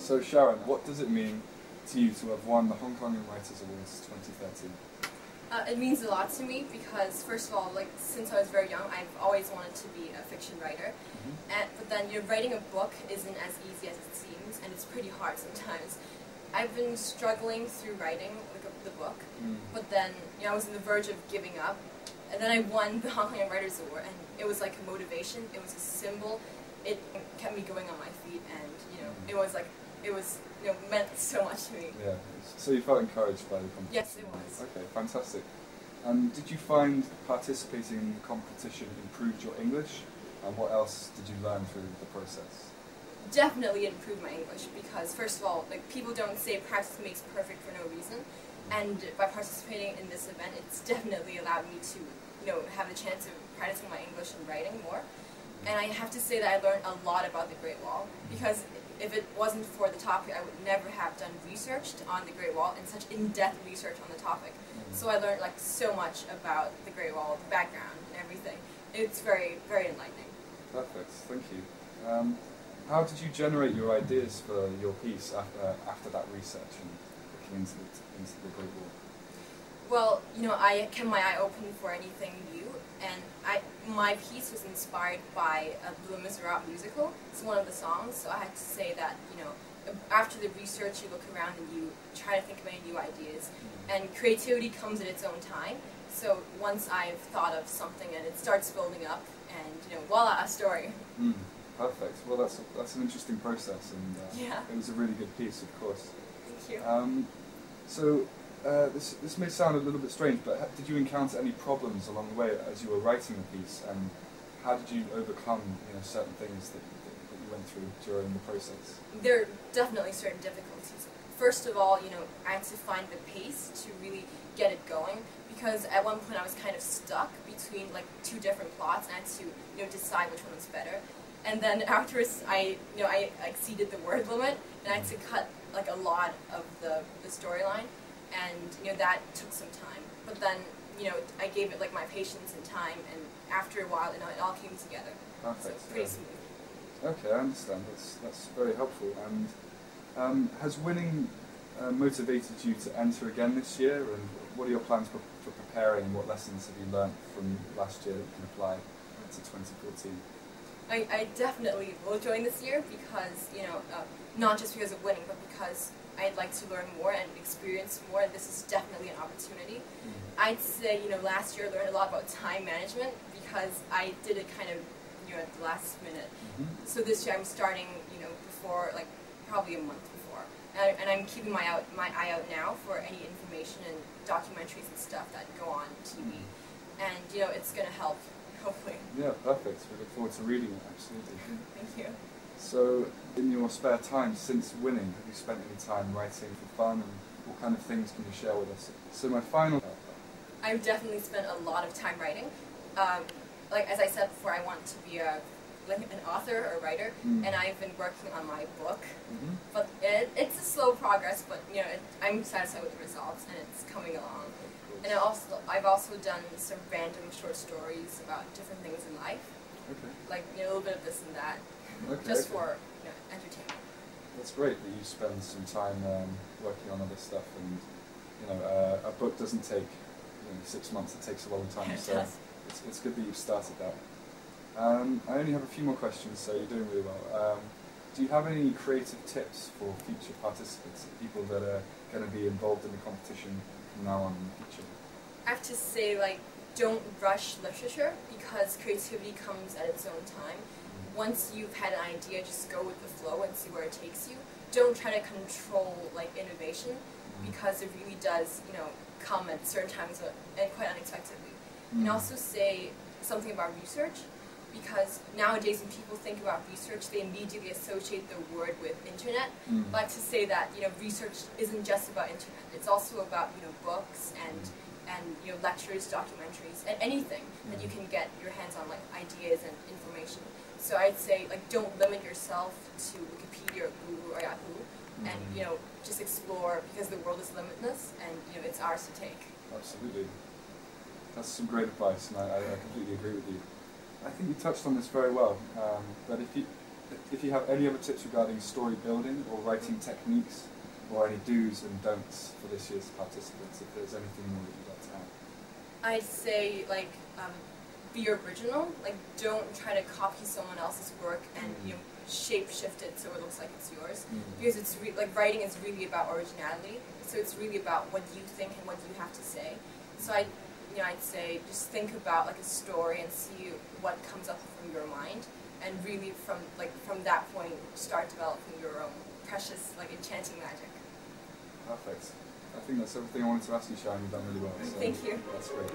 So Sharon, what does it mean to you to have won the Hong Kong Writers Awards 2013? It means a lot to me because, first of all, like since I was very young, I've always wanted to be a fiction writer. But then, writing a book isn't as easy as it seems, and it's pretty hard sometimes. I've been struggling through writing the book, but then I was on the verge of giving up, and then I won the Hong Kong Writers Award, and it was like a motivation. It was a symbol. It kept me going on my feet, and it was like meant so much to me. Yeah. So you felt encouraged by the competition? Yes, it was. Okay, fantastic. And did you find participating in the competition improved your English? And what else did you learn through the process? Definitely improved my English because, first of all, like people don't say practice makes perfect for no reason, and by participating in this event, it's definitely allowed me to have the chance of practicing my English and writing more. And I have to say that I learned a lot about the Great Wall because if it wasn't for the topic, I would never have done research on the Great Wall and such in-depth research on the topic. So I learned like so much about the Great Wall, the background, and everything. It's very, very enlightening. Perfect, thank you. How did you generate your ideas for your piece after that research and looking into the Great Wall? Well, I kept my eye open for anything new, and my piece was inspired by a Les Miserables musical. It's one of the songs, so I had to say that, after the research, you look around and you try to think of any new ideas, and creativity comes at its own time. So once I've thought of something and it starts building up, and voila, a story. Perfect. Well, that's an interesting process, and it was a really good piece, of course. Thank you. So this may sound a little bit strange, but did you encounter any problems along the way as you were writing the piece, and how did you overcome certain things that you went through during the process? There are definitely certain difficulties. First of all, I had to find the pace to really get it going, because at one point I was kind of stuck between like two different plots, and I had to decide which one was better. And then afterwards, I exceeded the word limit, and I had to cut like a lot of the storyline, and that took some time. But then I gave it like my patience and time, and after a while, it all came together. Perfect. So pretty smooth. Okay, I understand. That's very helpful. And has winning motivated you to enter again this year? And what are your plans for preparing? What lessons have you learned from last year that you can apply to 2014? I definitely will join this year because, not just because of winning, but because I'd like to learn more and experience more, and this is definitely an opportunity. I'd say, last year I learned a lot about time management because I did it kind of, at the last minute. So this year I'm starting, before, like, probably a month before. And I'm keeping my eye out now for any information and documentaries and stuff that go on TV. And, it's going to help. Hopefully. Yeah, perfect. We look forward to reading it, absolutely. Thank you. So, in your spare time since winning, have you spent any time writing for fun, and what kind of things can you share with us? So my final... I've definitely spent a lot of time writing. Like, as I said before, I want to be an author or a writer, and I've been working on my book. But it's a slow progress, but, I'm satisfied with the results, and it's coming along. And I've also done some random short stories about different things in life. Okay. Like a little bit of this and that, just for entertainment. That's great that you spend some time working on other stuff, and a book doesn't take 6 months; it takes a long time. So it's good that you've started that. I only have a few more questions, so you're doing really well. Do you have any creative tips for future participants, people that are going to be involved in the competition from now on in the future? I have to say, don't rush literature because creativity comes at its own time. Once you've had an idea, just go with the flow and see where it takes you. Don't try to control innovation because it really does, come at certain times and quite unexpectedly. And also say something about research, because nowadays when people think about research, they immediately associate the word with internet. But I like to say that research isn't just about internet; it's also about books and lectures, documentaries, and anything that you can get your hands on, ideas and information. So I'd say don't limit yourself to Wikipedia or Google or Yahoo, and just explore because the world is limitless and it's ours to take. Absolutely. That's some great advice, and I completely agree with you. I think you touched on this very well, but if if you have any other tips regarding story building or writing techniques, or any do's and don'ts for this year's participants, if there's anything more that you'd like to add. I'd say, like, be original. Like, don't try to copy someone else's work and shape shift it so it looks like it's yours. Because it's like writing is really about originality. So it's really about what you think and what you have to say. So I'd say just think about like a story and see what comes up from your mind, and really from that point start developing your own precious, like, enchanting magic. Perfect. I think that's everything I wanted to ask you, Sharon. You've done really well. So thank you. That's great.